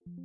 Good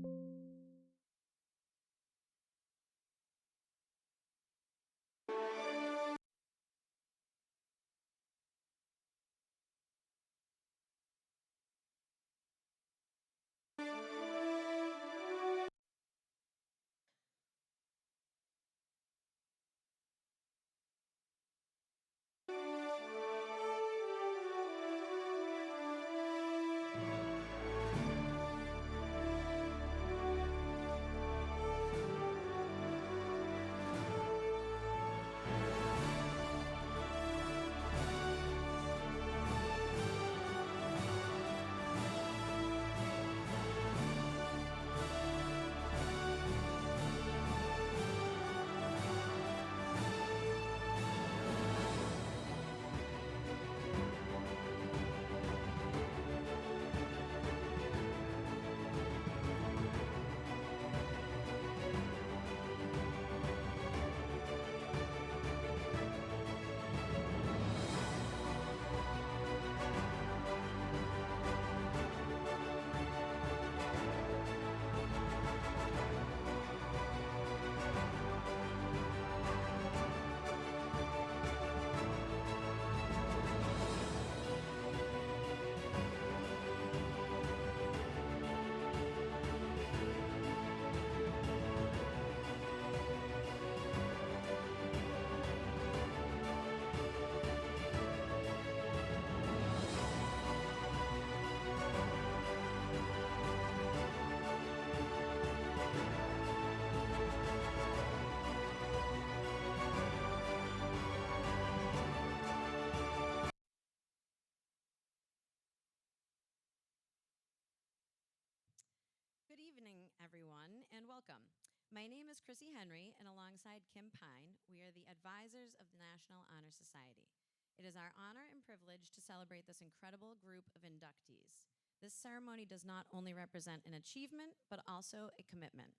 evening, everyone, and welcome. My name is Chrissy Henry, and alongside Kim Pine, we are the advisors of the National Honor Society. It is our honor and privilege to celebrate this incredible group of inductees. This ceremony does not only represent an achievement, but also a commitment.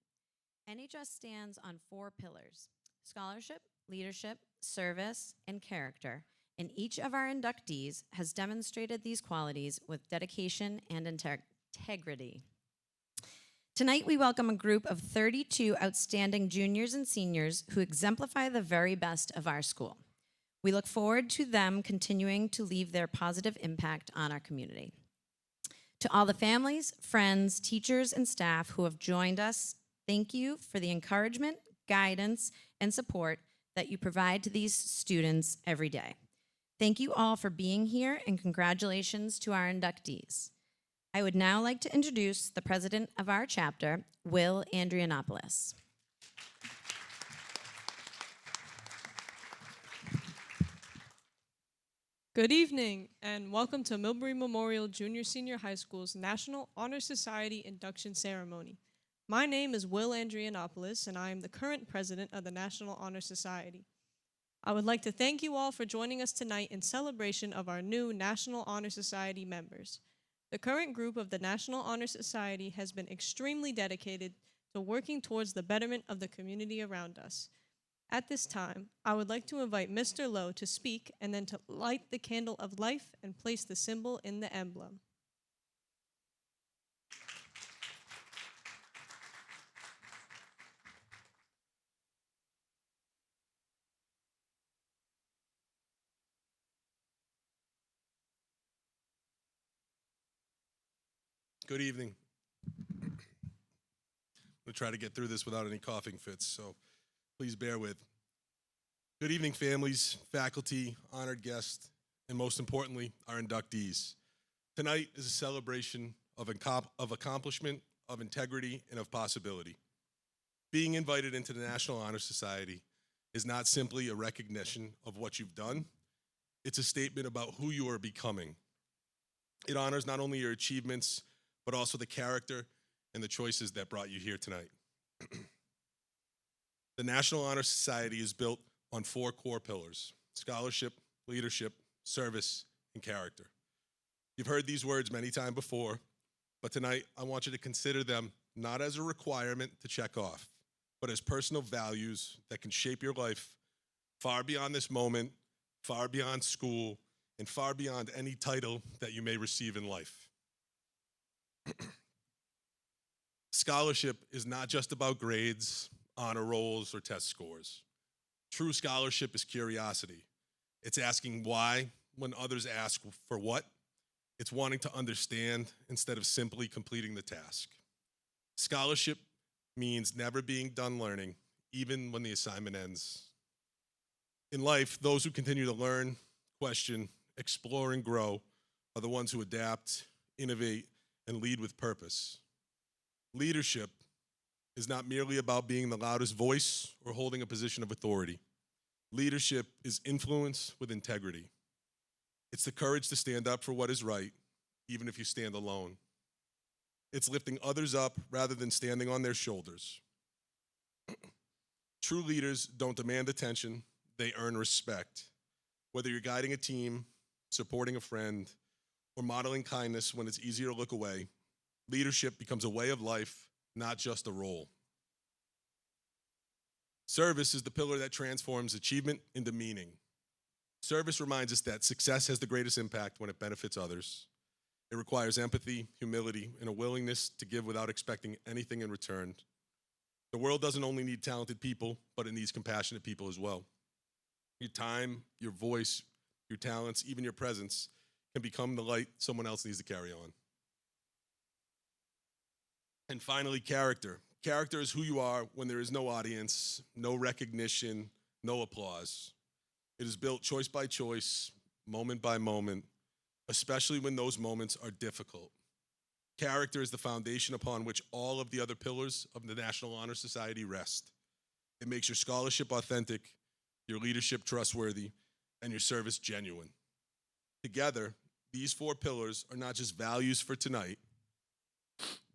NHS stands on 4 pillars: scholarship, leadership, service, and character, and each of our inductees has demonstrated these qualities with dedication and integrity. Tonight, we welcome a group of 32 outstanding juniors and seniors who exemplify the very best of our school. We look forward to them continuing to leave their positive impact on our community. To all the families, friends, teachers, and staff who have joined us, thank you for the encouragement, guidance, and support that you provide to these students every day. Thank you all for being here, and congratulations to our inductees. I would now like to introduce the president of our chapter, Will Andrianopoulos. Good evening, and welcome to Millbury Memorial Junior Senior High School's National Honor Society Induction Ceremony. My name is Will Andrianopoulos, and I am the current president of the National Honor Society. I would like to thank you all for joining us tonight in celebration of our new National Honor Society members. The current group of the National Honor Society has been extremely dedicated to working towards the betterment of the community around us. At this time, I would like to invite Mr. Lowe to speak and then to light the candle of life and place the symbol in the emblem. Good evening. I'm going to try to get through this without any coughing fits, so please bear with. Good evening, families, faculty, honored guests, and most importantly, our inductees. Tonight is a celebration of accomplishment, of integrity, and of possibility. Being invited into the National Honor Society is not simply a recognition of what you've done, it's a statement about who you are becoming. It honors not only your achievements, but also the character and the choices that brought you here tonight. The National Honor Society is built on 4 core pillars: scholarship, leadership, service, and character. You've heard these words many times before, but tonight I want you to consider them not as a requirement to check off, but as personal values that can shape your life far beyond this moment, far beyond school, and far beyond any title that you may receive in life. Scholarship is not just about grades, honor rolls, or test scores. True scholarship is curiosity. It's asking why when others ask for what. It's wanting to understand instead of simply completing the task. Scholarship means never being done learning, even when the assignment ends. In life, those who continue to learn, question, explore, and grow are the ones who adapt, innovate, and lead with purpose. Leadership is not merely about being the loudest voice or holding a position of authority. Leadership is influence with integrity. It's the courage to stand up for what is right, even if you stand alone. It's lifting others up rather than standing on their shoulders. True leaders don't demand attention, they earn respect. Whether you're guiding a team, supporting a friend, or modeling kindness when it's easier to look away, leadership becomes a way of life, not just a role. Service is the pillar that transforms achievement into meaning. Service reminds us that success has the greatest impact when it benefits others. It requires empathy, humility, and a willingness to give without expecting anything in return. The world doesn't only need talented people, but it needs compassionate people as well. Your time, your voice, your talents, even your presence can become the light someone else needs to carry on. And finally, character. Character is who you are when there is no audience, no recognition, no applause. It is built choice by choice, moment by moment, especially when those moments are difficult. Character is the foundation upon which all of the other pillars of the National Honor Society rest. It makes your scholarship authentic, your leadership trustworthy, and your service genuine. Together, these four pillars are not just values for tonight,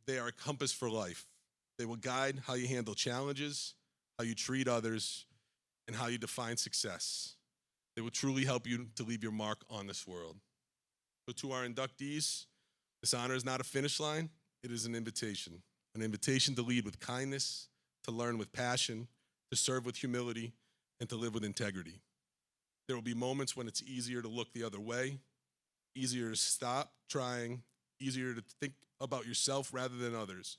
they are a compass for life. They will guide how you handle challenges, how you treat others, and how you define success. They will truly help you to leave your mark on this world. So to our inductees, this honor is not a finish line, it is an invitation to lead with kindness, to learn with passion, to serve with humility, and to live with integrity. There will be moments when it's easier to look the other way, easier to stop trying, easier to think about yourself rather than others.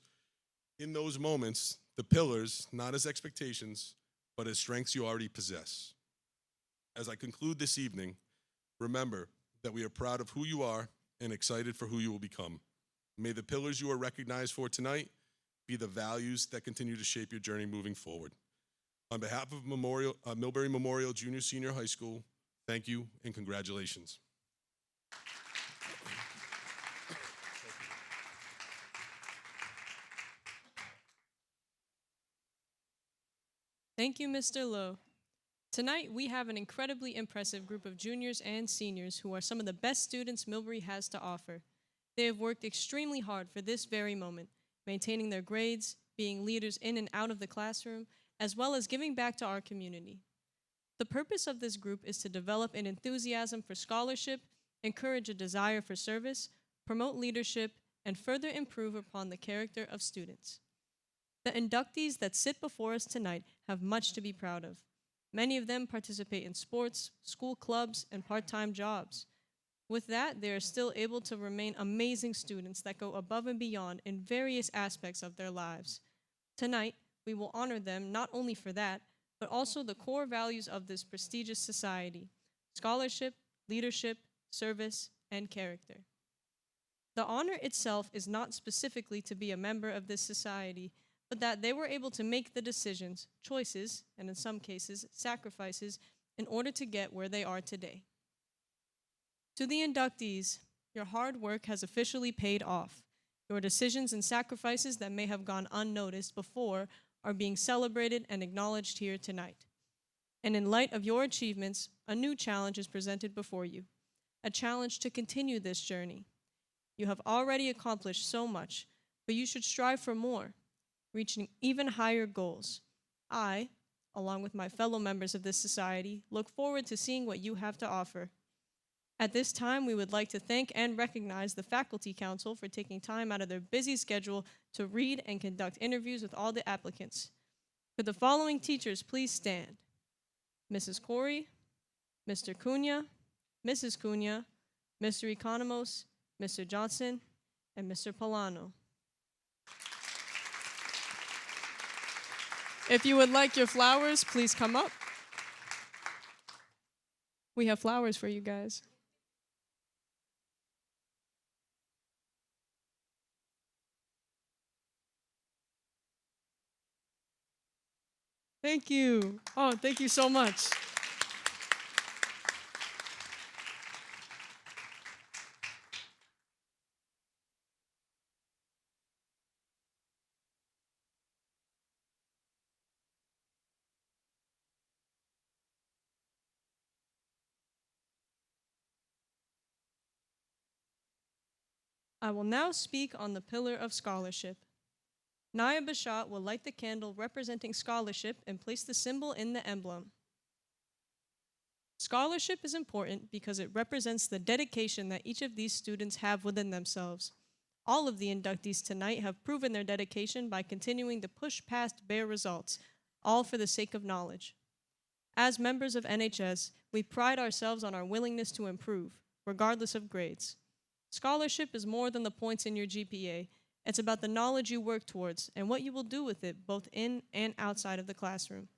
In those moments, the pillars, not as expectations, but as strengths you already possess. As I conclude this evening, remember that we are proud of who you are and excited for who you will become. May the pillars you are recognized for tonight be the values that continue to shape your journey moving forward. On behalf of Millbury Memorial Junior Senior High School, thank you and congratulations. Thank you, Mr. Lowe. Tonight, we have an incredibly impressive group of juniors and seniors who are some of the best students Millbury has to offer. They have worked extremely hard for this very moment, maintaining their grades, being leaders in and out of the classroom, as well as giving back to our community. The purpose of this group is to develop an enthusiasm for scholarship, encourage a desire for service, promote leadership, and further improve upon the character of students. The inductees that sit before us tonight have much to be proud of. Many of them participate in sports, school clubs, and part-time jobs. With that, they are still able to remain amazing students that go above and beyond in various aspects of their lives. Tonight, we will honor them not only for that, but also the core values of this prestigious society: scholarship, leadership, service, and character. The honor itself is not specifically to be a member of this society, but that they were able to make the decisions, choices, and in some cases, sacrifices, in order to get where they are today. To the inductees, your hard work has officially paid off. Your decisions and sacrifices that may have gone unnoticed before are being celebrated and acknowledged here tonight. And in light of your achievements, a new challenge is presented before you, a challenge to continue this journey. You have already accomplished so much, but you should strive for more, reaching even higher goals. I, along with my fellow members of this society, look forward to seeing what you have to offer. At this time, we would like to thank and recognize the Faculty Council for taking time out of their busy schedule to read and conduct interviews with all the applicants. Could the following teachers please stand? Mrs. Corey, Mr. Cunha, Mrs. Cunha, Mr. Economos, Mr. Johnson, and Mr. Polano. If you would like your flowers, please come up. We have flowers for you guys. Thank you. Oh, thank you so much. I will now speak on the pillar of scholarship. Naya Bashat will light the candle representing scholarship and place the symbol in the emblem. Scholarship is important because it represents the dedication that each of these students have within themselves. All of the inductees tonight have proven their dedication by continuing to push past bare results, all for the sake of knowledge. As members of NHS, we pride ourselves on our willingness to improve, regardless of grades. Scholarship is more than the points in your GPA. It's about the knowledge you work towards and what you will do with it both in and outside of the classroom.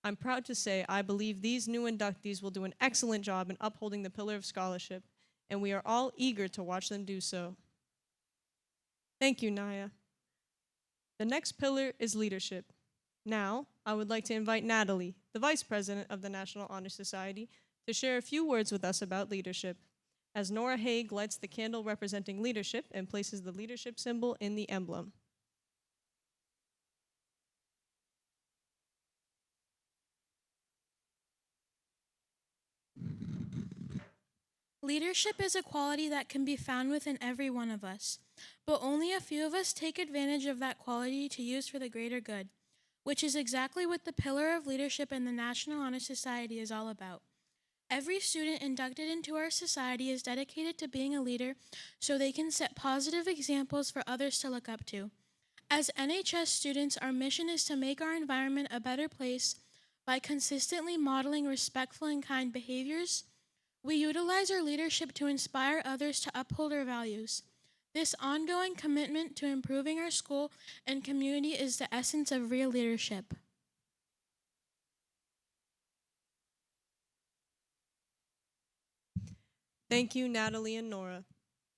I'm proud to say I believe these new inductees will do an excellent job in upholding the pillar of scholarship, and we are all eager to watch them do so. Thank you, Naya. The next pillar is leadership. Now, I would like to invite Natalie, the Vice President of the National Honor Society, to share a few words with us about leadership, as Nora Haig lights the candle representing leadership and places the leadership symbol in the emblem. Leadership is a quality that can be found within every one of us, but only a few of us take advantage of that quality to use for the greater good, which is exactly what the pillar of leadership in the National Honor Society is all about. Every student inducted into our society is dedicated to being a leader so they can set positive examples for others to look up to. As NHS students, our mission is to make our environment a better place by consistently modeling respectful and kind behaviors. We utilize our leadership to inspire others to uphold our values. This ongoing commitment to improving our school and community is the essence of real leadership. Thank you, Natalie and Nora.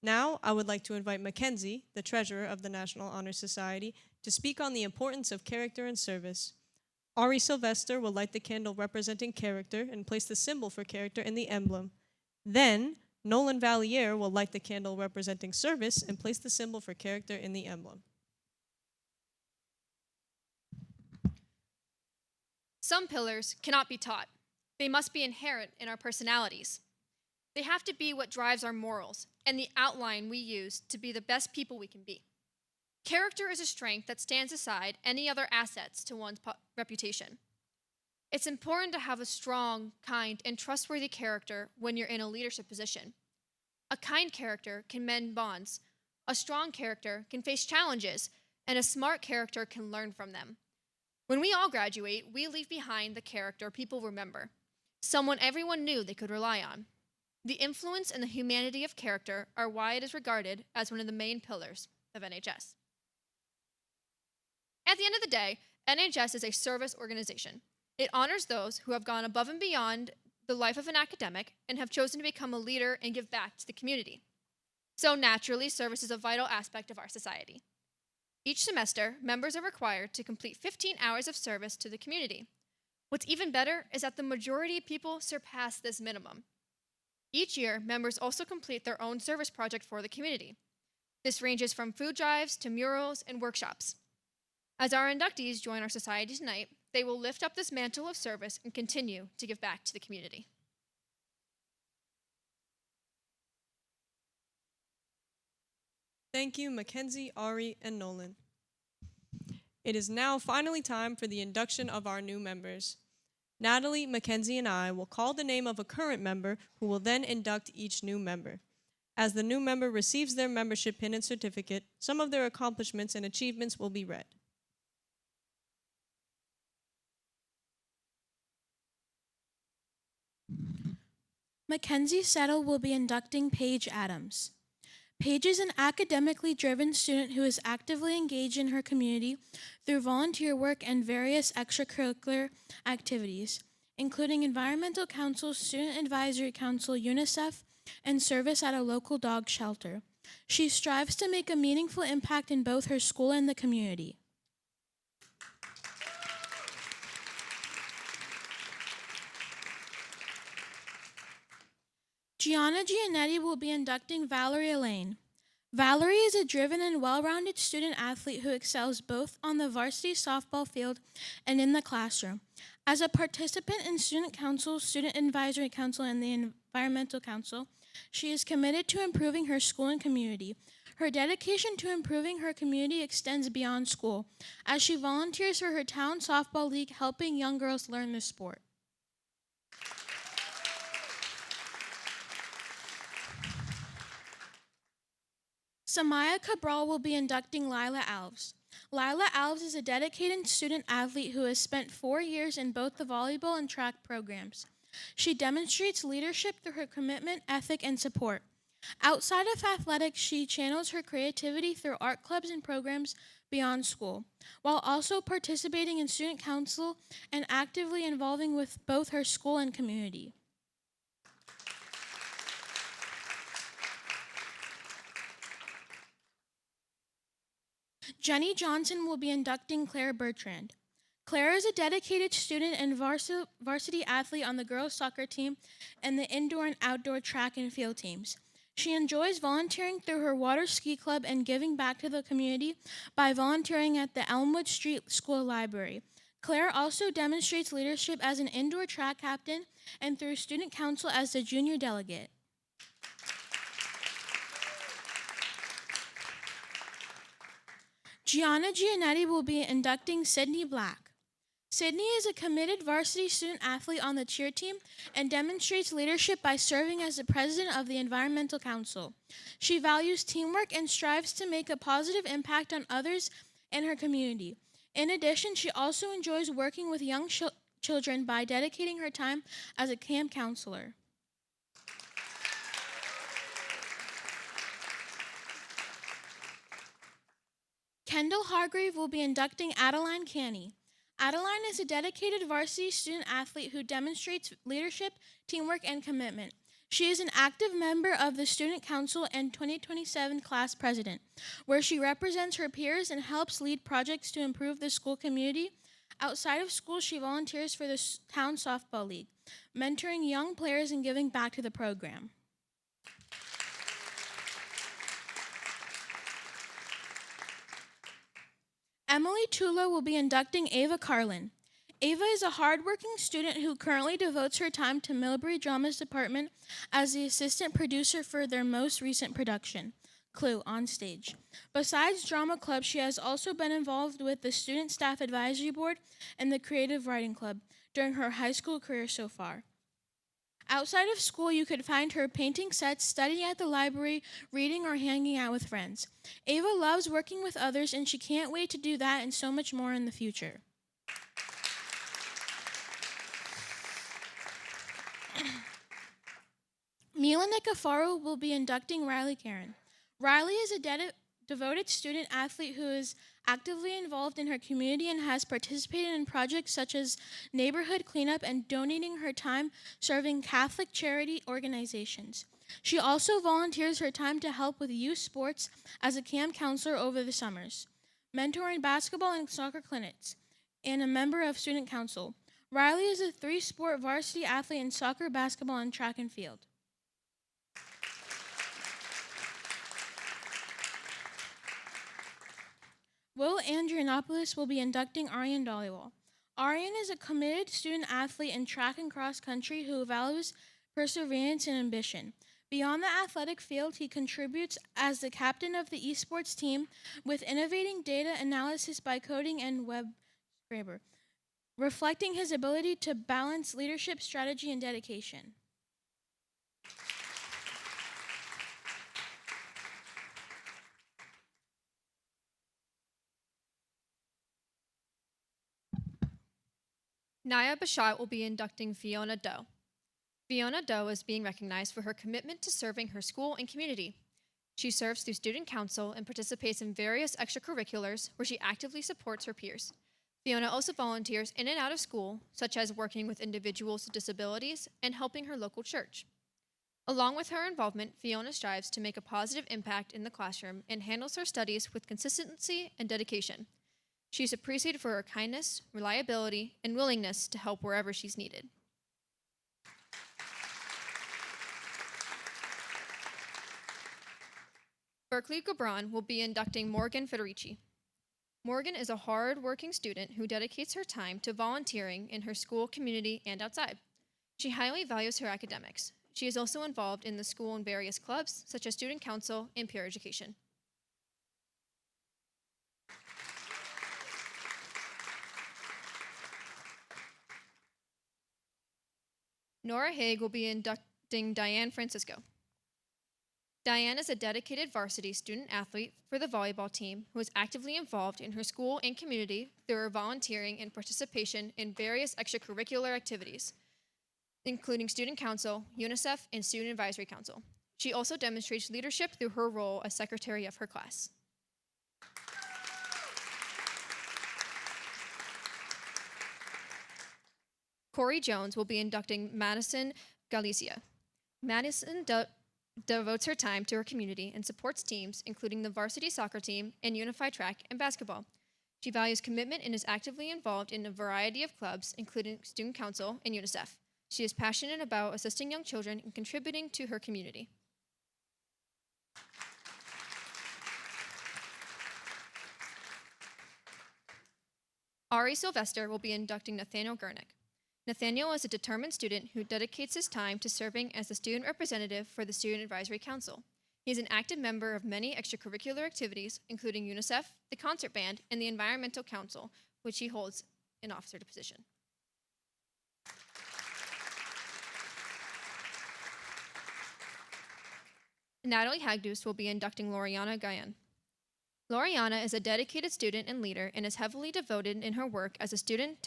Now, I would like to invite Mackenzie, the Treasurer of the National Honor Society, to speak on the importance of character and service. Ari Sylvester will light the candle representing character and place the symbol for character in the emblem. Then, Nolan Valier will light the candle representing service and place the symbol for character in the emblem. Some pillars cannot be taught. They must be inherent in our personalities. They have to be what drives our morals and the outline we use to be the best people we can be. Character is a strength that stands aside any other assets to one's reputation. It's important to have a strong, kind, and trustworthy character when you're in a leadership position. A kind character can mend bonds, a strong character can face challenges, and a smart character can learn from them. When we all graduate, we leave behind the character people remember, someone everyone knew they could rely on. The influence and the humanity of character are why it is regarded as one of the main pillars of NHS. At the end of the day, NHS is a service organization. It honors those who have gone above and beyond the life of an academic and have chosen to become a leader and give back to the community. So naturally, service is a vital aspect of our society. Each semester, members are required to complete 15 hours of service to the community. What's even better is that the majority of people surpass this minimum. Each year, members also complete their own service project for the community. This ranges from food drives to murals and workshops. As our inductees join our society tonight, they will lift up this mantle of service and continue to give back to the community. Thank you, Mackenzie, Ari, and Nolan. It is now finally time for the induction of our new members. Natalie, Mackenzie, and I will call the name of a current member who will then induct each new member. As the new member receives their membership pin and certificate, some of their accomplishments and achievements will be read. Mackenzie Settle will be inducting Paige Adams. Paige is an academically driven student who is actively engaged in her community through volunteer work and various extracurricular activities, including Environmental Council, Student Advisory Council, UNICEF, and service at a local dog shelter. She strives to make a meaningful impact in both her school and the community. Gianna Giannetti will be inducting Valerie Elaine. Valerie is a driven and well-rounded student athlete who excels both on the varsity softball field and in the classroom. As a participant in Student Council, Student Advisory Council, and the Environmental Council, she is committed to improving her school and community. Her dedication to improving her community extends beyond school, as she volunteers for her town softball league, helping young girls learn the sport. Samaya Cabral will be inducting Lila Alves. Lila Alves is a dedicated student athlete who has spent 4 years in both the volleyball and track programs. She demonstrates leadership through her commitment, ethic, and support. Outside of athletics, she channels her creativity through art clubs and programs beyond school, while also participating in student council and actively involving with both her school and community. Jenny Johnson will be inducting Claire Bertrand. Claire is a dedicated student and varsity athlete on the girls' soccer team and the indoor and outdoor track and field teams. She enjoys volunteering through her water ski club and giving back to the community by volunteering at the Elmwood Street School Library. Claire also demonstrates leadership as an indoor track captain and through student council as the junior delegate. Gianna Giannetti will be inducting Sydney Black. Sydney is a committed varsity student athlete on the cheer team and demonstrates leadership by serving as the president of the Environmental Council. She values teamwork and strives to make a positive impact on others in her community. In addition, she also enjoys working with young children by dedicating her time as a camp counselor. Kendall Hargrave will be inducting Adeline Canny. Adeline is a dedicated varsity student athlete who demonstrates leadership, teamwork, and commitment. She is an active member of the Student Council and 2027 class president, where she represents her peers and helps lead projects to improve the school community. Outside of school, she volunteers for the town softball league, mentoring young players and giving back to the program. Emily Tula will be inducting Ava Carlin. Ava is a hardworking student who currently devotes her time to Millbury Drama's department as the assistant producer for their most recent production, Clue, on stage. Besides drama club, she has also been involved with the Student Staff Advisory Board and the Creative Writing Club during her high school career so far. Outside of school, you could find her painting sets, studying at the library, reading, or hanging out with friends. Ava loves working with others, and she can't wait to do that and so much more in the future. Mila Nicafaru will be inducting Riley Karen. Riley is a devoted student athlete who is actively involved in her community and has participated in projects such as neighborhood cleanup and donating her time serving Catholic charity organizations. She also volunteers her time to help with youth sports as a camp counselor over the summers, mentoring basketball and soccer clinics, and a member of student council. Riley is a 3-sport varsity athlete in soccer, basketball, and track and field. Will Andrianopoulos will be inducting Aryan Dhaliwal. Aryan is a committed student athlete in track and cross country who values perseverance and ambition. Beyond the athletic field, he contributes as the captain of the esports team with innovating data analysis by coding and web scraper, reflecting his ability to balance leadership, strategy, and dedication. Naya Bashat will be inducting Fiona Doe. Fiona Doe is being recognized for her commitment to serving her school and community. She serves through student council and participates in various extracurriculars where she actively supports her peers. Fiona also volunteers in and out of school, such as working with individuals with disabilities and helping her local church. Along with her involvement, Fiona strives to make a positive impact in the classroom and handles her studies with consistency and dedication. She is appreciated for her kindness, reliability, and willingness to help wherever she's needed. Berkeley Gabron will be inducting Morgan Federici. Morgan is a hard-working student who dedicates her time to volunteering in her school, community, and outside. She highly values her academics. She is also involved in the school in various clubs, such as student council and peer education. Nora Haig will be inducting Diane Francisco. Diane is a dedicated varsity student athlete for the volleyball team who is actively involved in her school and community through her volunteering and participation in various extracurricular activities, including student council, UNICEF, and student advisory council. She also demonstrates leadership through her role as secretary of her class. Corey Jones will be inducting Madison Galicia. Madison devotes her time to her community and supports teams, including the varsity soccer team and unified track and basketball. She values commitment and is actively involved in a variety of clubs, including student council and UNICEF. She is passionate about assisting young children and contributing to her community. Ari Sylvester will be inducting Nathaniel Gurnick. Nathaniel is a determined student who dedicates his time to serving as the student representative for the Student Advisory Council. He is an active member of many extracurricular activities, including UNICEF, the Concert Band, and the Environmental Council, which he holds an officer position. Natalie Hagdus will be inducting Loriana Gayan. Loriana is a dedicated student and leader and is heavily devoted in her work as a student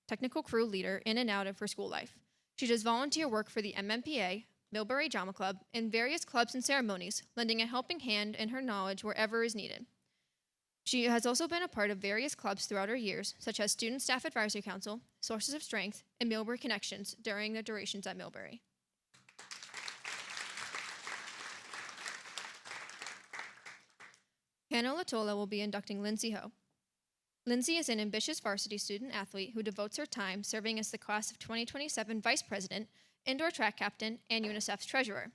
technical crew leader in and out of her school life. She does volunteer work for the MMPA, Millbury Drama Club, and various clubs and ceremonies, lending a helping hand and her knowledge wherever is needed. She has also been a part of various clubs throughout her years, such as Student Staff Advisory Council, Sources of Strength, and Millbury Connections during their durations at Millbury. Hannah Latola will be inducting Lindsay Ho. Lindsay is an ambitious varsity student athlete who devotes her time serving as the class of 2027 vice president, indoor track captain, and UNICEF's treasurer.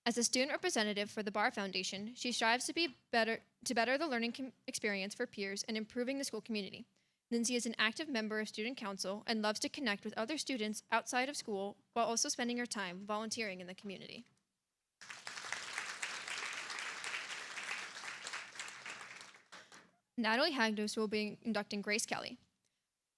As a student representative for the Barr Foundation, she strives to better the learning experience for peers and improving the school community. Lindsay is an active member of student council and loves to connect with other students outside of school while also spending her time volunteering in the community. Natalie Hagdos will be inducting Grace Kelly.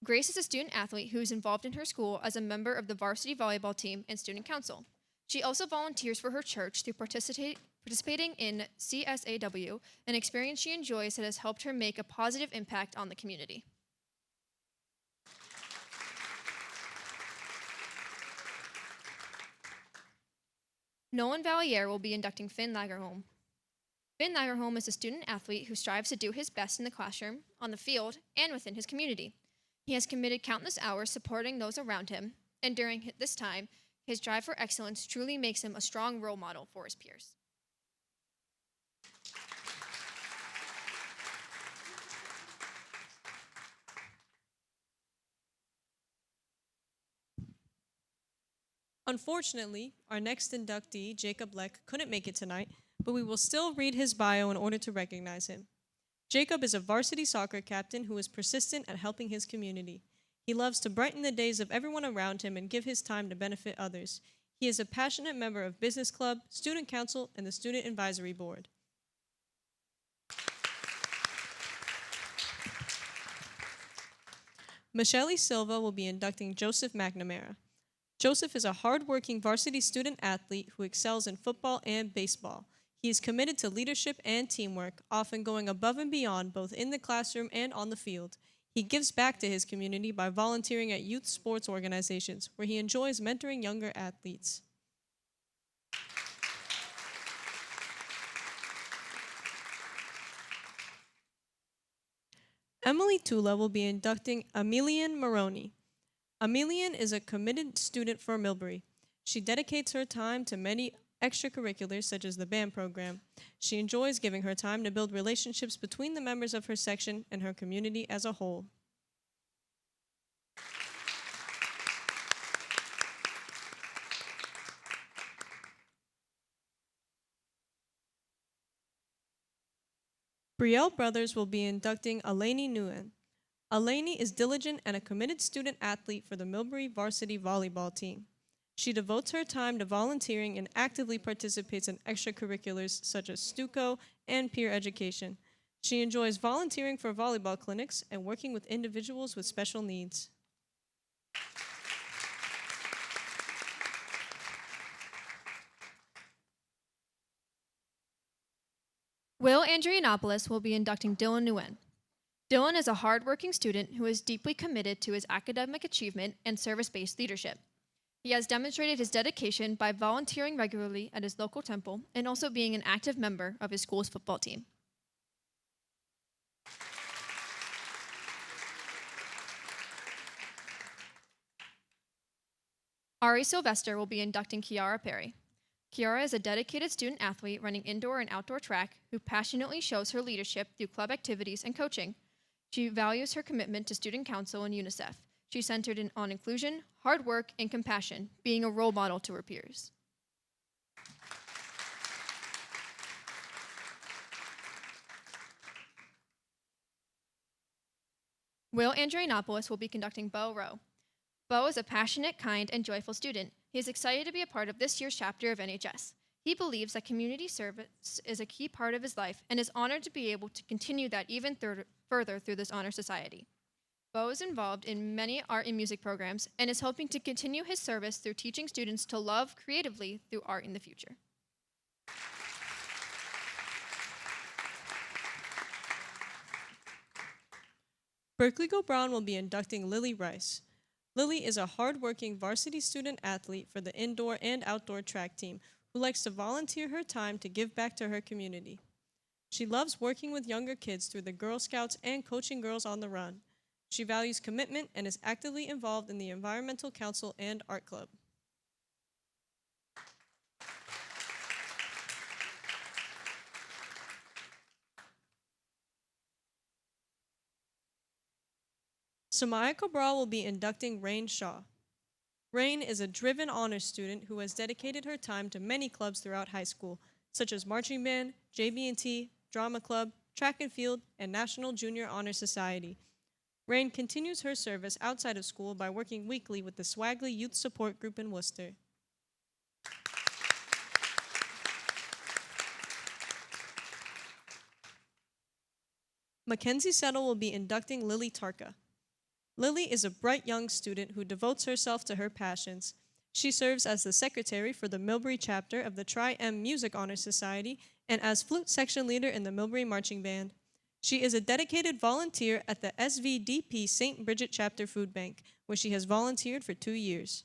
Grace is a student athlete who is involved in her school as a member of the varsity volleyball team and student council. She also volunteers for her church through participating in CSAW, an experience she enjoys that has helped her make a positive impact on the community. Nolan Valier will be inducting Finn Lagerholm. Finn Lagerholm is a student athlete who strives to do his best in the classroom, on the field, and within his community. He has committed countless hours supporting those around him, and during this time, his drive for excellence truly makes him a strong role model for his peers. Unfortunately, our next inductee, Jacob Leck, couldn't make it tonight, but we will still read his bio in order to recognize him. Jacob is a varsity soccer captain who is persistent at helping his community. He loves to brighten the days of everyone around him and give his time to benefit others. He is a passionate member of Business Club, Student Council, and the Student Advisory Board. Michelle Silva will be inducting Joseph McNamara. Joseph is a hardworking varsity student athlete who excels in football and baseball. He is committed to leadership and teamwork, often going above and beyond both in the classroom and on the field. He gives back to his community by volunteering at youth sports organizations, where he enjoys mentoring younger athletes. Emily Tula will be inducting Emilian Maroney. Emilian is a committed student for Millbury. She dedicates her time to many extracurriculars such as the band program. She enjoys giving her time to build relationships between the members of her section and her community as a whole. Brielle Brothers will be inducting Alani Nguyen. Alani is diligent and a committed student athlete for the Millbury varsity volleyball team. She devotes her time to volunteering and actively participates in extracurriculars such as Stuco and peer education. She enjoys volunteering for volleyball clinics and working with individuals with special needs. Will Andrianopoulos will be inducting Dylan Nguyen. Dylan is a hardworking student who is deeply committed to his academic achievement and service-based leadership. He has demonstrated his dedication by volunteering regularly at his local temple and also being an active member of his school's football team. Ari Sylvester will be inducting Kiara Perry. Kiara is a dedicated student athlete running indoor and outdoor track who passionately shows her leadership through club activities and coaching. She values her commitment to student council and UNICEF. She's centered on inclusion, hard work, and compassion, being a role model to her peers. Will Andrianopoulos will be conducting Bo Rowe. Bo is a passionate, kind, and joyful student. He is excited to be a part of this year's chapter of NHS. He believes that community service is a key part of his life and is honored to be able to continue that even further through this honor society. Bo is involved in many art and music programs and is hoping to continue his service through teaching students to love creatively through art in the future. Berkeley Go Brown will be inducting Lily Rice. Lily is a hardworking varsity student athlete for the indoor and outdoor track team who likes to volunteer her time to give back to her community. She loves working with younger kids through the Girl Scouts and coaching girls on the run. She values commitment and is actively involved in the Environmental Council and Art Club. Samaya Cabral will be inducting Rain Shaw. Rain is a driven honors student who has dedicated her time to many clubs throughout high school, such as marching band, JB&T, drama club, track and field, and National Junior Honor Society. Rain continues her service outside of school by working weekly with the Swagley Youth Support Group in Worcester. Mackenzie Settle will be inducting Lily Tarka. Lily is a bright young student who devotes herself to her passions. She serves as the secretary for the Millbury chapter of the Tri-M Music Honor Society and as flute section leader in the Millbury Marching Band. She is a dedicated volunteer at the SVDP St. Bridget Chapter Food Bank, where she has volunteered for 2 years.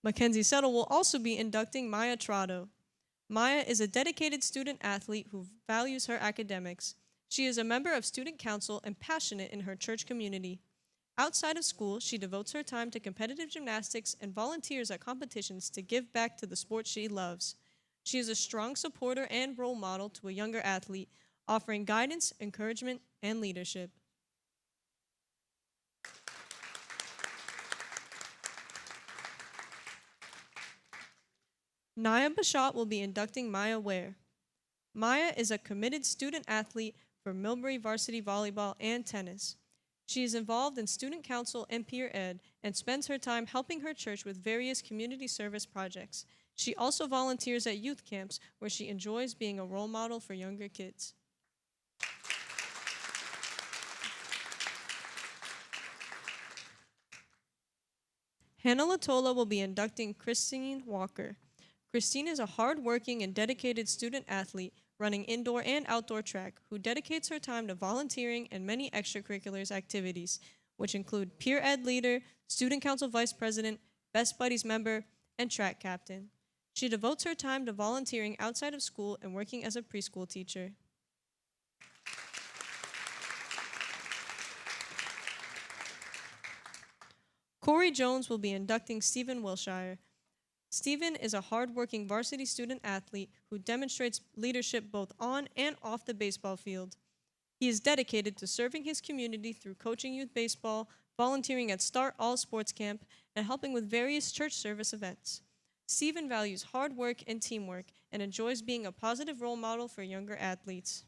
Mackenzie Settle will also be inducting Maya Trotto. Maya is a dedicated student athlete who values her academics. She is a member of student council and passionate in her church community. Outside of school, she devotes her time to competitive gymnastics and volunteers at competitions to give back to the sport she loves. She is a strong supporter and role model to a younger athlete, offering guidance, encouragement, and leadership. Naya Bashat will be inducting Maya Ware. Maya is a committed student athlete for Millbury varsity volleyball and tennis. She is involved in student council and peer ed and spends her time helping her church with various community service projects. She also volunteers at youth camps where she enjoys being a role model for younger kids. Hannah Latola will be inducting Christine Walker. Christine is a hardworking and dedicated student athlete running indoor and outdoor track who dedicates her time to volunteering and many extracurriculars activities, which include peer ed leader, student council vice president, best buddies member, and track captain. She devotes her time to volunteering outside of school and working as a preschool teacher. Corey Jones will be inducting Stephen Wilshire. Stephen is a hardworking varsity student athlete who demonstrates leadership both on and off the baseball field. He is dedicated to serving his community through coaching youth baseball, volunteering at Start All Sports Camp, and helping with various church service events. Stephen values hard work and teamwork and enjoys being a positive role model for younger athletes.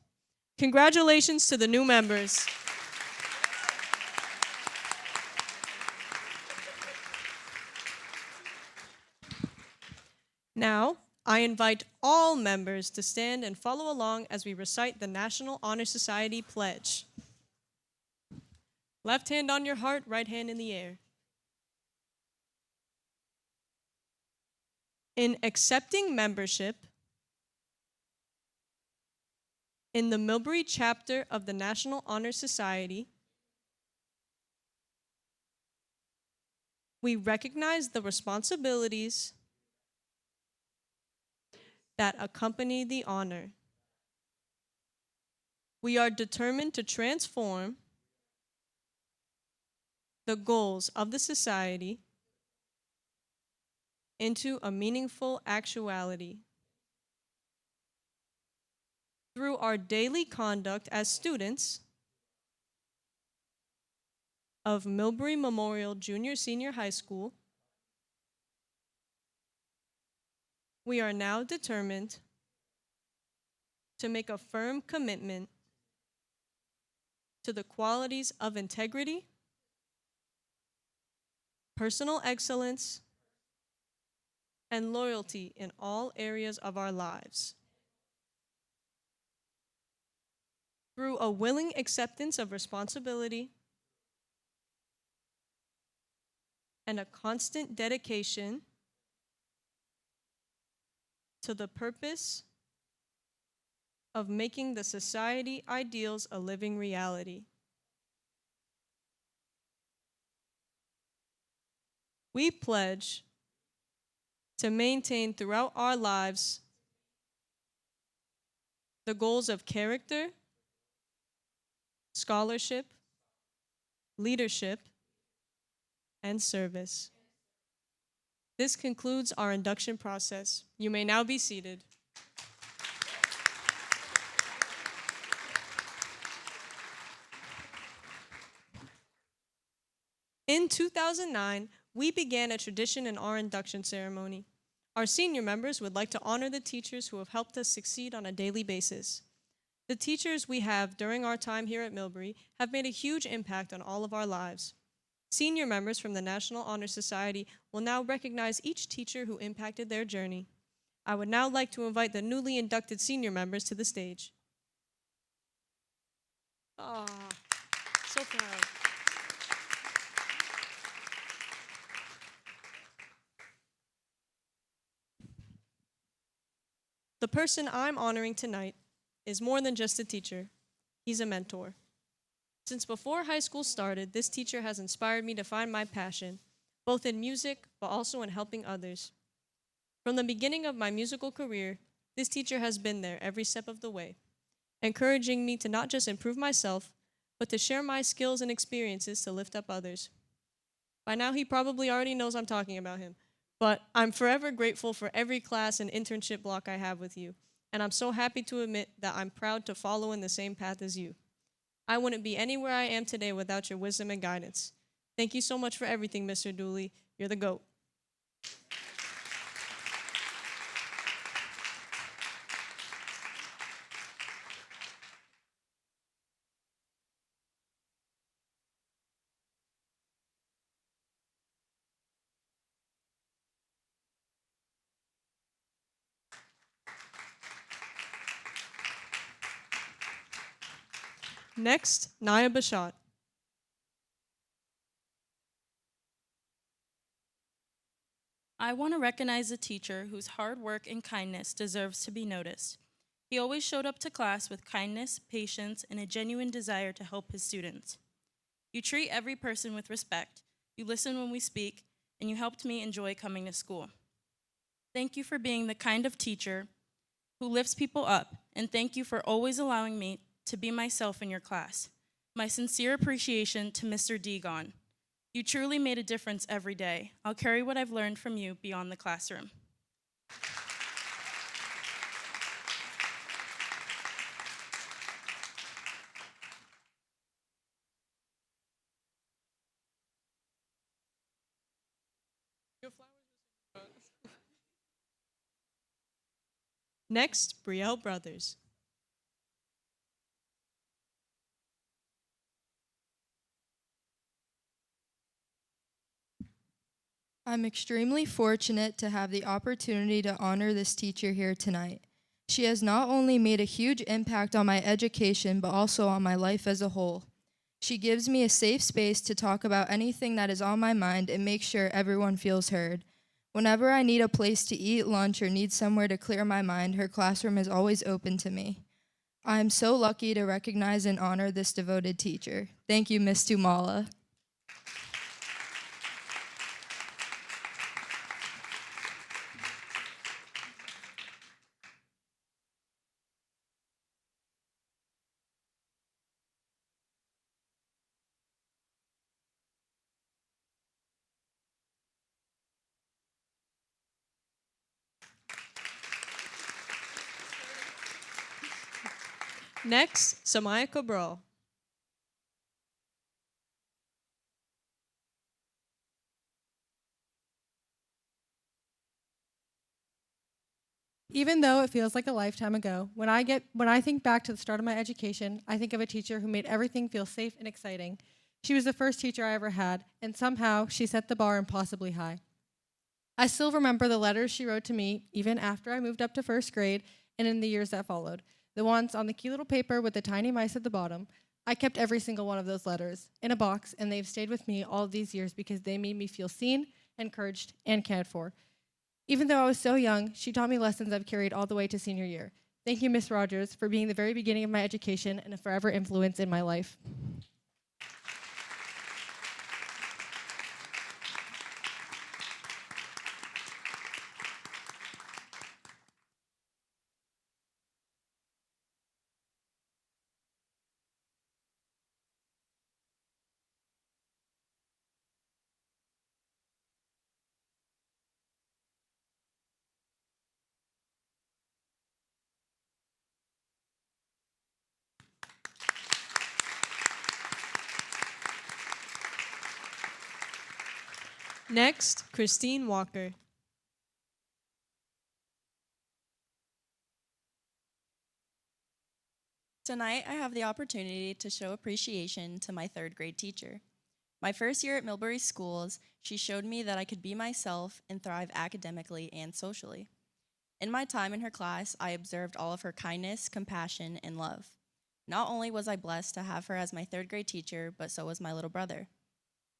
Congratulations to the new members. Now, I invite all members to stand and follow along as we recite the National Honor Society Pledge. Left hand on your heart, right hand in the air. In accepting membership in the Millbury chapter of the National Honor Society, we recognize the responsibilities that accompany the honor. We are determined to transform the goals of the society into a meaningful actuality. Through our daily conduct as students of Millbury Memorial Junior-Senior High School, we are now determined to make a firm commitment to the qualities of integrity, personal excellence, and loyalty in all areas of our lives. Through a willing acceptance of responsibility and a constant dedication to the purpose of making the society ideals a living reality. We pledge to maintain throughout our lives the goals of character, scholarship, leadership, and service. This concludes our induction process. You may now be seated. In 2009, we began a tradition in our induction ceremony. Our senior members would like to honor the teachers who have helped us succeed on a daily basis. The teachers we have during our time here at Millbury have made a huge impact on all of our lives. Senior members from the National Honor Society will now recognize each teacher who impacted their journey. I would now like to invite the newly inducted senior members to the stage. Ah, so proud. The person I'm honoring tonight is more than just a teacher. He's a mentor. Since before high school started, this teacher has inspired me to find my passion, both in music, but also in helping others. From the beginning of my musical career, this teacher has been there every step of the way, encouraging me to not just improve myself, but to share my skills and experiences to lift up others. By now, he probably already knows I'm talking about him, but I'm forever grateful for every class and internship block I have with you, and I'm so happy to admit that I'm proud to follow in the same path as you. I wouldn't be anywhere I am today without your wisdom and guidance. Thank you so much for everything, Mr. Dooley. You're the GOAT. Next, Naya Bashat. I want to recognize a teacher whose hard work and kindness deserves to be noticed. He always showed up to class with kindness, patience, and a genuine desire to help his students. You treat every person with respect, you listen when we speak, and you helped me enjoy coming to school. Thank you for being the kind of teacher who lifts people up, and thank you for always allowing me to be myself in your class. My sincere appreciation to Mr. Degon. You truly made a difference every day. I'll carry what I've learned from you beyond the classroom. Next, Brielle Brothers. I'm extremely fortunate to have the opportunity to honor this teacher here tonight. She has not only made a huge impact on my education, but also on my life as a whole. She gives me a safe space to talk about anything that is on my mind and make sure everyone feels heard. Whenever I need a place to eat lunch or need somewhere to clear my mind, her classroom is always open to me. I am so lucky to recognize and honor this devoted teacher. Thank you, Miss Tumala. Next, Samaya Cabral. Even though it feels like a lifetime ago, when I think back to the start of my education, I think of a teacher who made everything feel safe and exciting. She was the first teacher I ever had, and somehow she set the bar impossibly high. I still remember the letters she wrote to me, even after I moved up to first grade and in the years that followed. The ones on the cute little paper with the tiny mice at the bottom. I kept every single one of those letters in a box, and they've stayed with me all these years because they made me feel seen, encouraged, and cared for. Even though I was so young, she taught me lessons I've carried all the way to senior year. Thank you, Miss Rogers, for being the very beginning of my education and a forever influence in my life. Next, Christine Walker. Tonight, I have the opportunity to show appreciation to my third grade teacher. My first year at Millbury Schools, she showed me that I could be myself and thrive academically and socially. In my time in her class, I observed all of her kindness, compassion, and love. Not only was I blessed to have her as my third grade teacher, but so was my little brother.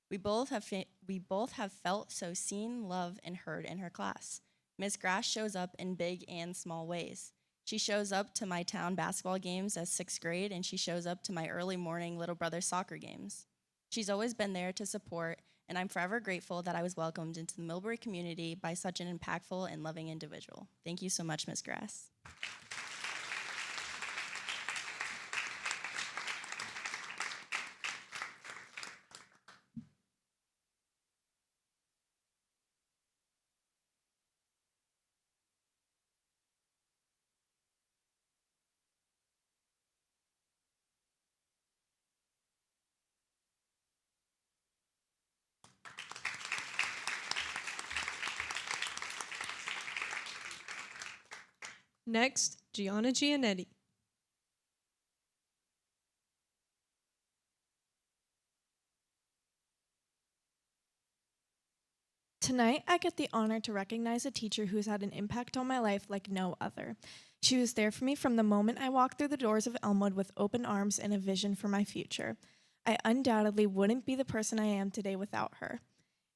We both have felt so seen, loved, and heard in her class. Ms. Grass shows up in big and small ways. She shows up to my town basketball games as sixth grade, and she shows up to my early morning little brother soccer games. She's always been there to support, and I'm forever grateful that I was welcomed into the Millbury community by such an impactful and loving individual. Thank you so much, Ms. Grass. Next, Gianna Gianetti. Tonight, I get the honor to recognize a teacher who's had an impact on my life like no other. She was there for me from the moment I walked through the doors of Elmwood with open arms and a vision for my future. I undoubtedly wouldn't be the person I am today without her.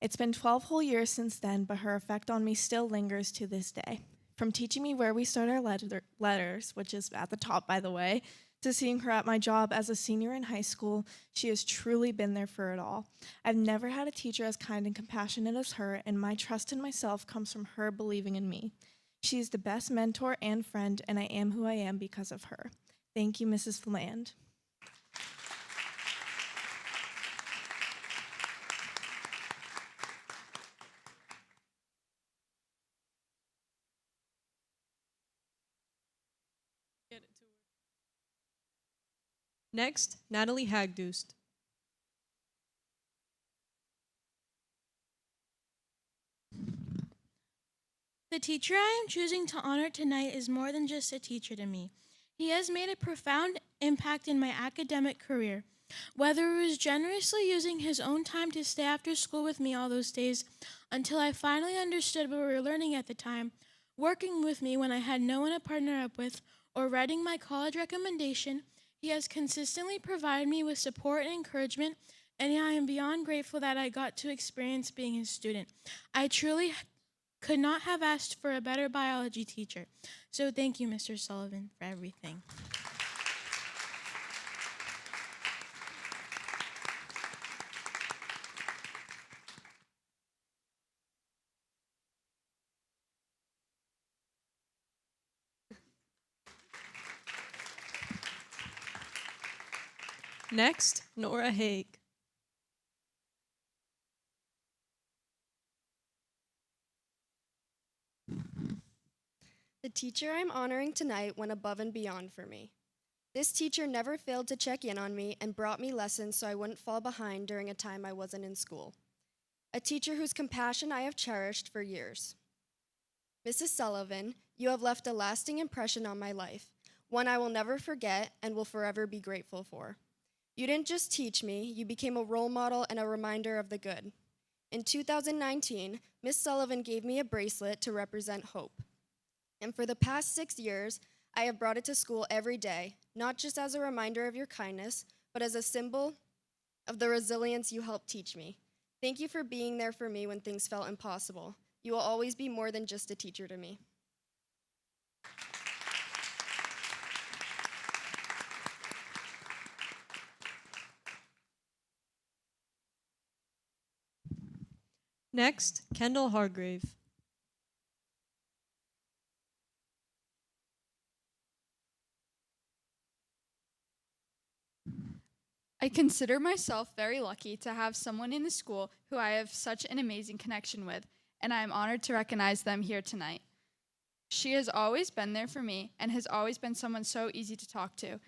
It's been 12 whole years since then, but her effect on me still lingers to this day. From teaching me where we start our letters, which is at the top, by the way, to seeing her at my job as a senior in high school, she has truly been there for it all. I've never had a teacher as kind and compassionate as her, and my trust in myself comes from her believing in me. She is the best mentor and friend, and I am who I am because of her. Thank you, Mrs. Fland. Next, Natalie Hagdoost. The teacher I am choosing to honor tonight is more than just a teacher to me. He has made a profound impact in my academic career. Whether it was generously using his own time to stay after school with me all those days until I finally understood what we were learning at the time, working with me when I had no one to partner up with, or writing my college recommendation, he has consistently provided me with support and encouragement, and I am beyond grateful that I got to experience being his student. I truly could not have asked for a better biology teacher. So thank you, Mr. Sullivan, for everything. Next, Nora Haig. The teacher I'm honoring tonight went above and beyond for me. This teacher never failed to check in on me and brought me lessons so I wouldn't fall behind during a time I wasn't in school. A teacher whose compassion I have cherished for years. Mrs. Sullivan, you have left a lasting impression on my life, one I will never forget and will forever be grateful for. You didn't just teach me, you became a role model and a reminder of the good. In 2019, Miss Sullivan gave me a bracelet to represent hope. And for the past 6 years, I have brought it to school every day, not just as a reminder of your kindness, but as a symbol of the resilience you helped teach me. Thank you for being there for me when things felt impossible. You will always be more than just a teacher to me. Next, Kendall Hargrave. I consider myself very lucky to have someone in the school who I have such an amazing connection with, and I am honored to recognize them here tonight. She has always been there for me and has always been someone so easy to talk to.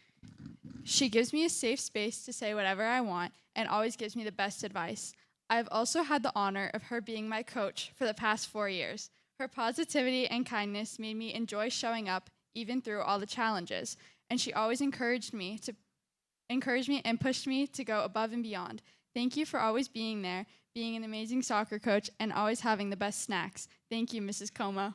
She gives me a safe space to say whatever I want and always gives me the best advice. I've also had the honor of her being my coach for the past 4 years. Her positivity and kindness made me enjoy showing up even through all the challenges, and she always encouraged me and pushed me to go above and beyond. Thank you for always being there, being an amazing soccer coach, and always having the best snacks. Thank you, Mrs. Como.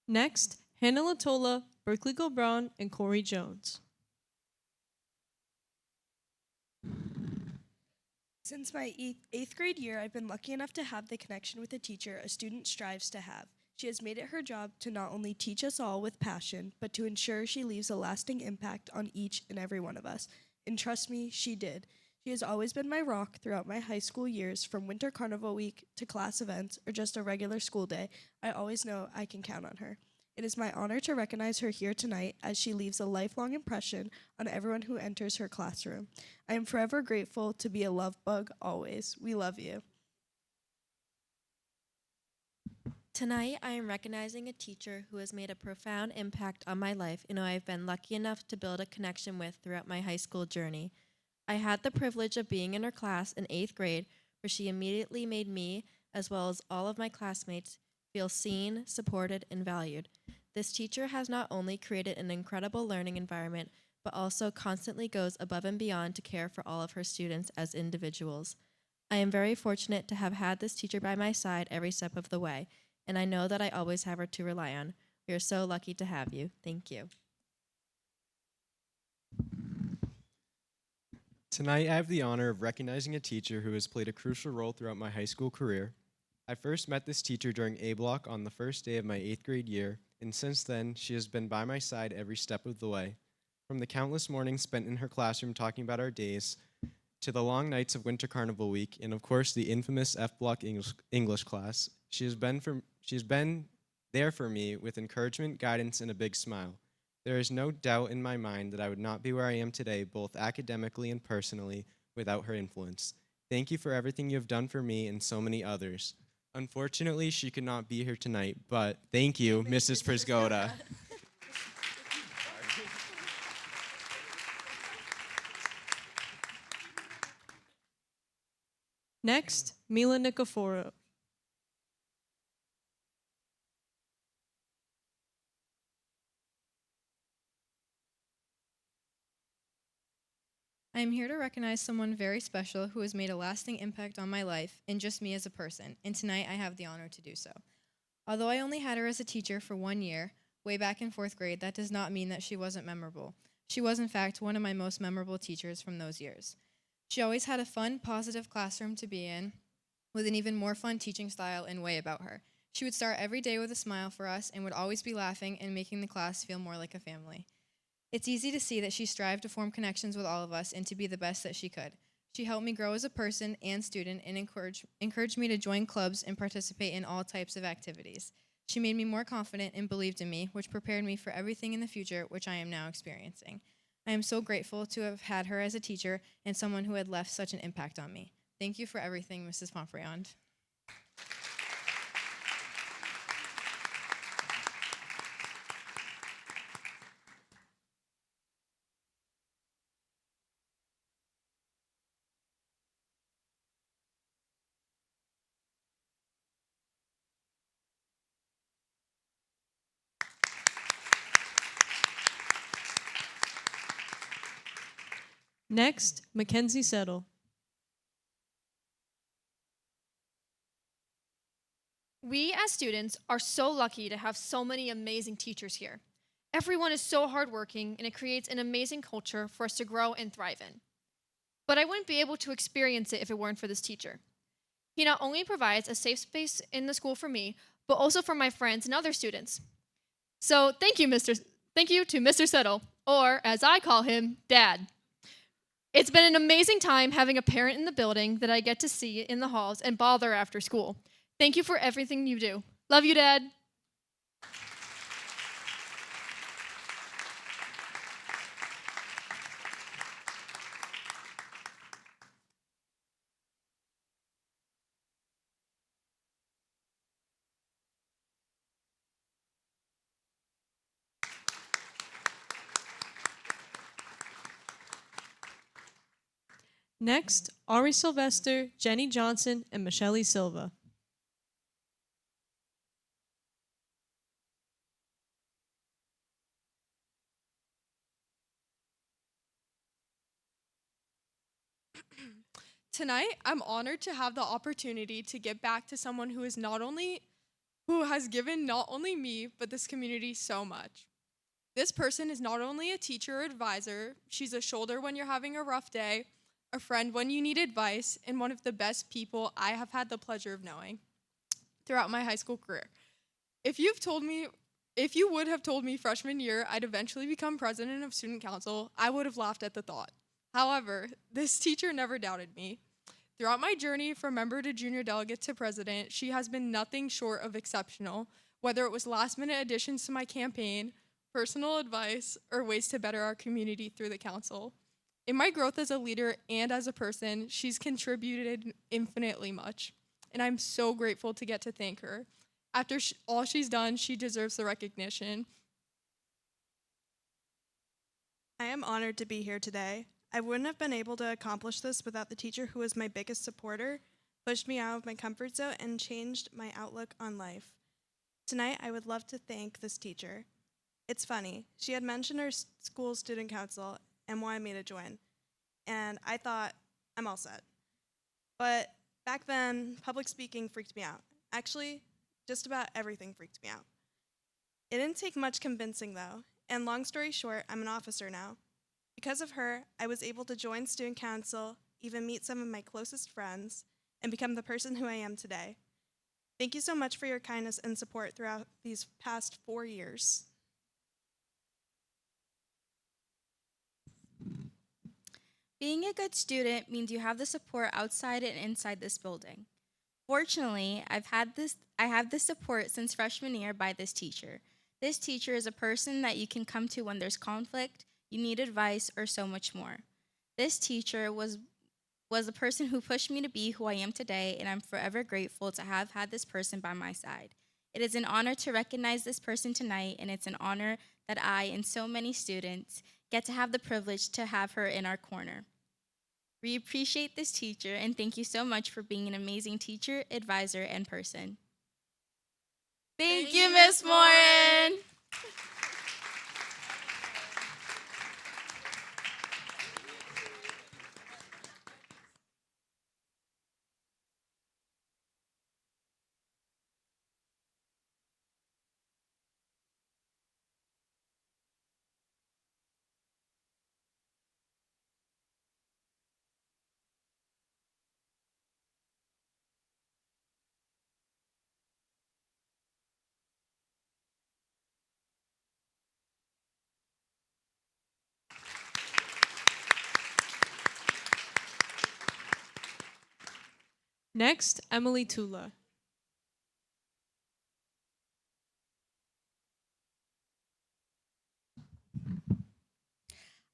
Next, Hannah Latola, Berkeley Gobron, and Corey Jones. Since my eighth grade year, I've been lucky enough to have the connection with a teacher a student strives to have. She has made it her job to not only teach us all with passion, but to ensure she leaves a lasting impact on each and every one of us. And trust me, she did. She has always been my rock throughout my high school years, from winter carnival week to class events or just a regular school day. I always know I can count on her. It is my honor to recognize her here tonight as she leaves a lifelong impression on everyone who enters her classroom. I am forever grateful to be a love bug always. We love you. Tonight, I am recognizing a teacher who has made a profound impact on my life and who I have been lucky enough to build a connection with throughout my high school journey. I had the privilege of being in her class in 8th grade, where she immediately made me, as well as all of my classmates, feel seen, supported, and valued. This teacher has not only created an incredible learning environment, but also constantly goes above and beyond to care for all of her students as individuals. I am very fortunate to have had this teacher by my side every step of the way, and I know that I always have her to rely on. We are so lucky to have you. Thank you. Tonight, I have the honor of recognizing a teacher who has played a crucial role throughout my high school career. I first met this teacher during A Block on the first day of my 8th grade year, and since then, she has been by my side every step of the way. From the countless mornings spent in her classroom talking about our days, to the long nights of Winter Carnival Week, and of course the infamous F Block English class, she has been there for me with encouragement, guidance, and a big smile. There is no doubt in my mind that I would not be where I am today, both academically and personally, without her influence. Thank you for everything you have done for me and so many others. Unfortunately, she could not be here tonight, but thank you, Mrs. Prisgoda. Next, Mila Nicoforo. I am here to recognize someone very special who has made a lasting impact on my life and just me as a person, and tonight I have the honor to do so. Although I only had her as a teacher for 1 year, way back in 4th grade, that does not mean that she wasn't memorable. She was, in fact, one of my most memorable teachers from those years. She always had a fun, positive classroom to be in, with an even more fun teaching style and way about her. She would start every day with a smile for us and would always be laughing and making the class feel more like a family. It's easy to see that she strived to form connections with all of us and to be the best that she could. She helped me grow as a person and student and encouraged me to join clubs and participate in all types of activities. She made me more confident and believed in me, which prepared me for everything in the future, which I am now experiencing. I am so grateful to have had her as a teacher and someone who had left such an impact on me. Thank you for everything, Mrs. Pomfriand. Next, Mackenzie Settle. We as students are so lucky to have so many amazing teachers here. Everyone is so hardworking, and it creates an amazing culture for us to grow and thrive in. But I wouldn't be able to experience it if it weren't for this teacher. He not only provides a safe space in the school for me, but also for my friends and other students. So thank you to Mr. Settle, or as I call him, Dad. It's been an amazing time having a parent in the building that I get to see in the halls and bother after school. Thank you for everything you do. Love you, Dad. Next, Ari Sylvester, Jenny Johnson, and Michelle Silva. Tonight, I'm honored to have the opportunity to give back to someone who has given not only me, but this community so much. This person is not only a teacher or advisor, she's a shoulder when you're having a rough day, a friend when you need advice, and one of the best people I have had the pleasure of knowing throughout my high school career. If you would have told me freshman year I'd eventually become president of student council, I would have laughed at the thought. However, this teacher never doubted me. Throughout my journey from member to junior delegate to president, she has been nothing short of exceptional, whether it was last-minute additions to my campaign, personal advice, or ways to better our community through the council. In my growth as a leader and as a person, she's contributed infinitely much, and I'm so grateful to get to thank her. After all she's done, she deserves the recognition. I am honored to be here today. I wouldn't have been able to accomplish this without the teacher who was my biggest supporter, pushed me out of my comfort zone, and changed my outlook on life. Tonight, I would love to thank this teacher. It's funny, she had mentioned her school student council and wanted me to join, and I thought, I'm all set. But Back then, public speaking freaked me out. Actually, just about everything freaked me out. It didn't take much convincing though, and long story short, I'm an officer now. Because of her, I was able to join student council, even meet some of my closest friends, and become the person who I am today. Thank you so much for your kindness and support throughout these past 4 years. Being a good student means you have the support outside and inside this building. Fortunately, I have this support since freshman year by this teacher. This teacher is a person that you can come to when there's conflict, you need advice, or so much more. This teacher was the person who pushed me to be who I am today, and I'm forever grateful to have had this person by my side. It is an honor to recognize this person tonight, and it's an honor that I and so many students get to have the privilege to have her in our corner. We appreciate this teacher, and thank you so much for being an amazing teacher, advisor, and person. Thank you, Miss Morin. Next, Emily Tula.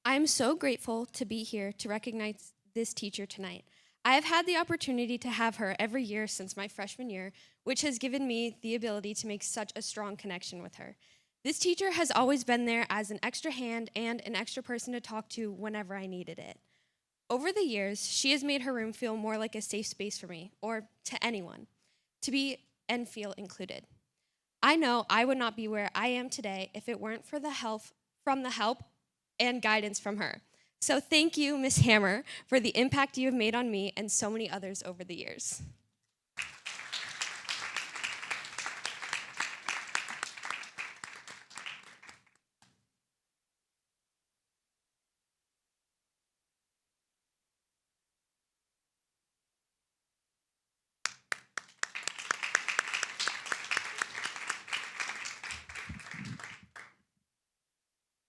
I'm so grateful to be here to recognize this teacher tonight. I have had the opportunity to have her every year since my freshman year, which has given me the ability to make such a strong connection with her. This teacher has always been there as an extra hand and an extra person to talk to whenever I needed it. Over the years, she has made her room feel more like a safe space for me, or to anyone, to be and feel included. I know I would not be where I am today if it weren't for the help and guidance from her. So thank you, Miss Hammer, for the impact you have made on me and so many others over the years.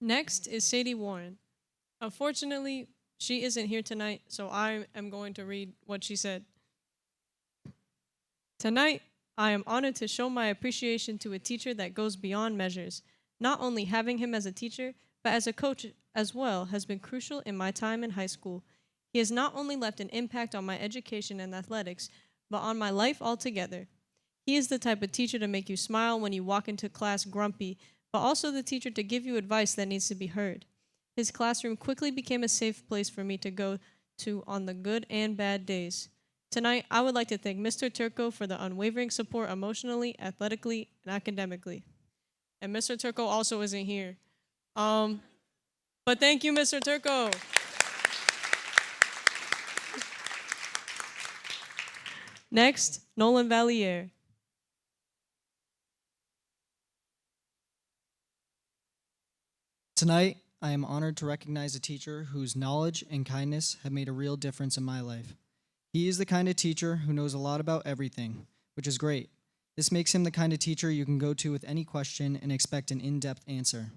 Next is Sadie Warren. Unfortunately, she isn't here tonight, so I am going to read what she said. Tonight, I am honored to show my appreciation to a teacher that goes beyond measures. Not only having him as a teacher, but as a coach as well has been crucial in my time in high school. He has not only left an impact on my education and athletics, but on my life altogether. He is the type of teacher to make you smile when you walk into class grumpy, but also the teacher to give you advice that needs to be heard. His classroom quickly became a safe place for me to go to on the good and bad days. Tonight, I would like to thank Mr. Turco for the unwavering support emotionally, athletically, and academically. And Mr. Turco also isn't here. But thank you, Mr. Turco. Next, Nolan Valier. Tonight, I am honored to recognize a teacher whose knowledge and kindness have made a real difference in my life. He is the kind of teacher who knows a lot about everything, which is great. This makes him the kind of teacher you can go to with any question and expect an in-depth answer.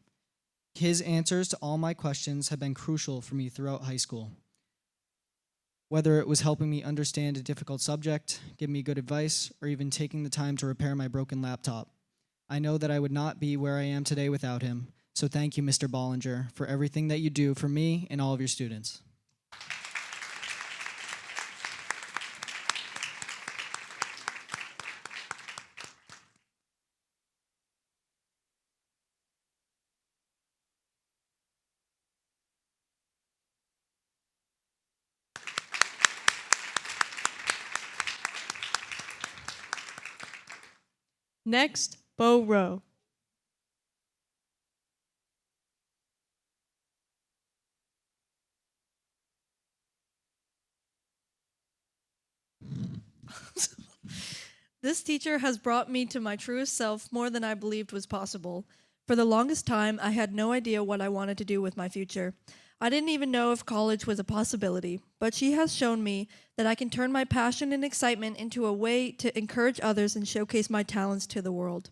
His answers to all my questions have been crucial for me throughout high school. Whether it was helping me understand a difficult subject, give me good advice, or even taking the time to repair my broken laptop. I know that I would not be where I am today without him, so thank you, Mr. Bollinger, for everything that you do for me and all of your students. Next, Bo Rowe. This teacher has brought me to my truest self more than I believed was possible. For the longest time, I had no idea what I wanted to do with my future. I didn't even know if college was a possibility, but she has shown me that I can turn my passion and excitement into a way to encourage others and showcase my talents to the world.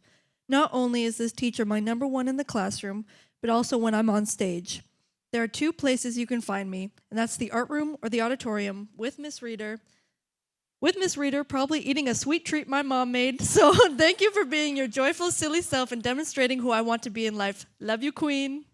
Not only is this teacher my number one in the classroom, but also when I'm on stage. There are two places you can find me, and that's the art room or the auditorium with Miss Reader. With Miss Reader, probably eating a sweet treat my mom made. So thank you for being your joyful, silly self and demonstrating who I want to be in life. Love you, Queen.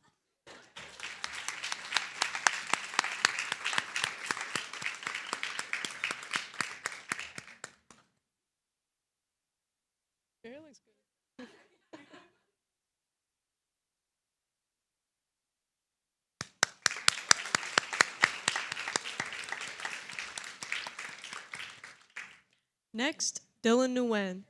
Next, Dylan Nguyen.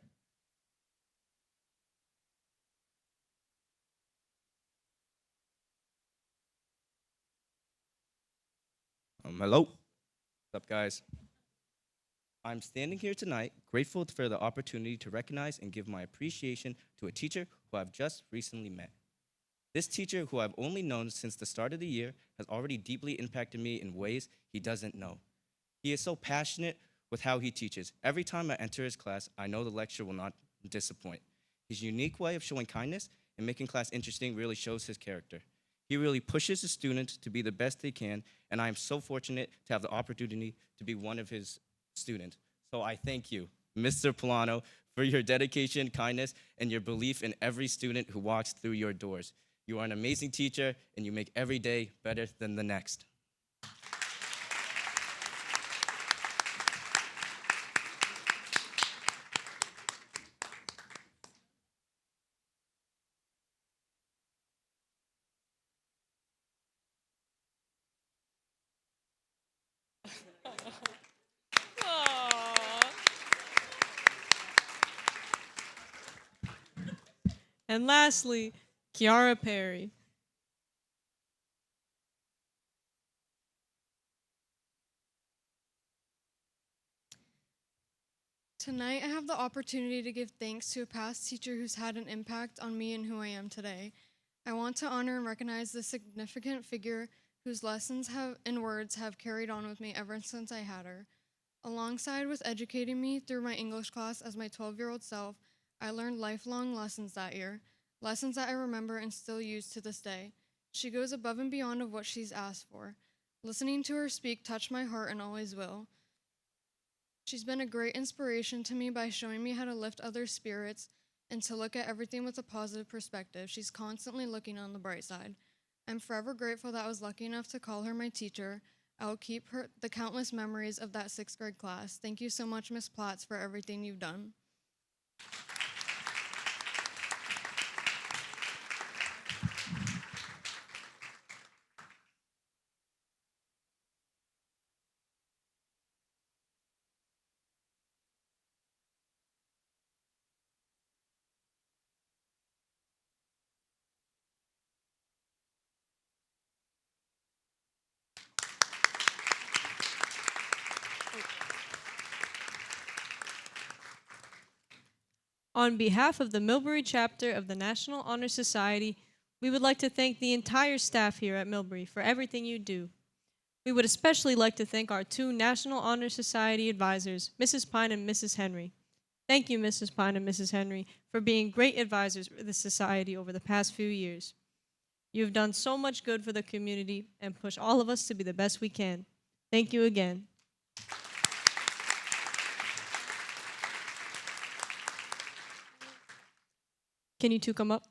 Hello. What's up, guys? I'm standing here tonight grateful for the opportunity to recognize and give my appreciation to a teacher who I've just recently met. This teacher, who I've only known since the start of the year, has already deeply impacted me in ways he doesn't know. He is so passionate with how he teaches. Every time I enter his class, I know the lecture will not disappoint. His unique way of showing kindness and making class interesting really shows his character. He really pushes his students to be the best they can, and I am so fortunate to have the opportunity to be one of his students. So I thank you, Mr. Polano, for your dedication, kindness, and your belief in every student who walks through your doors. You are an amazing teacher, and you make every day better than the next. And lastly, Kiara Perry. Tonight, I have the opportunity to give thanks to a past teacher who's had an impact on me and who I am today. I want to honor and recognize this significant figure whose lessons and words have carried on with me ever since I had her. Alongside with educating me through my English class as my 12-year-old self, I learned lifelong lessons that year, lessons that I remember and still use to this day. She goes above and beyond of what she's asked for. Listening to her speak touched my heart and always will. She's been a great inspiration to me by showing me how to lift others' spirits and to look at everything with a positive perspective. She's constantly looking on the bright side. I'm forever grateful that I was lucky enough to call her my teacher. I will keep the countless memories of that 6th grade class. Thank you so much, Miss Platts, for everything you've done. On behalf of the Millbury chapter of the National Honor Society, we would like to thank the entire staff here at Millbury for everything you do. We would especially like to thank our two National Honor Society advisors, Mrs. Pine and Mrs. Henry. Thank you, Mrs. Pine and Mrs. Henry, for being great advisors for the society over the past few years. You have done so much good for the community and push all of us to be the best we can. Thank you again. Can you two come up?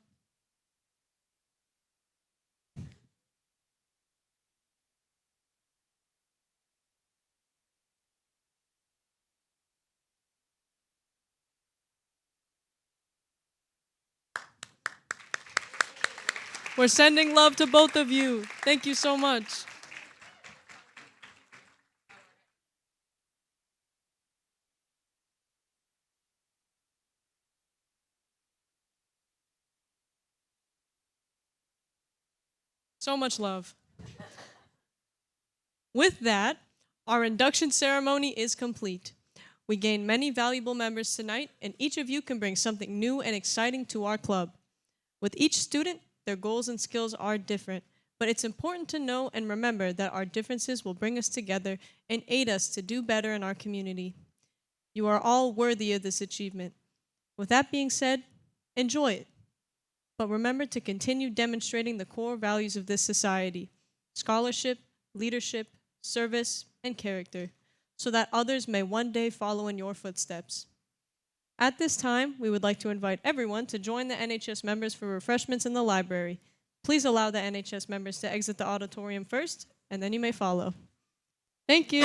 We're sending love to both of you. Thank you so much. So much love. With that, our induction ceremony is complete. We gained many valuable members tonight, and each of you can bring something new and exciting to our club. With each student, their goals and skills are different, but it's important to know and remember that our differences will bring us together and aid us to do better in our community. You are all worthy of this achievement. With that being said, enjoy it. But remember to continue demonstrating the core values of this society: scholarship, leadership, service, and character, so that others may one day follow in your footsteps. At this time, we would like to invite everyone to join the NHS members for refreshments in the library. Please allow the NHS members to exit the auditorium first, and then you may follow. Thank you.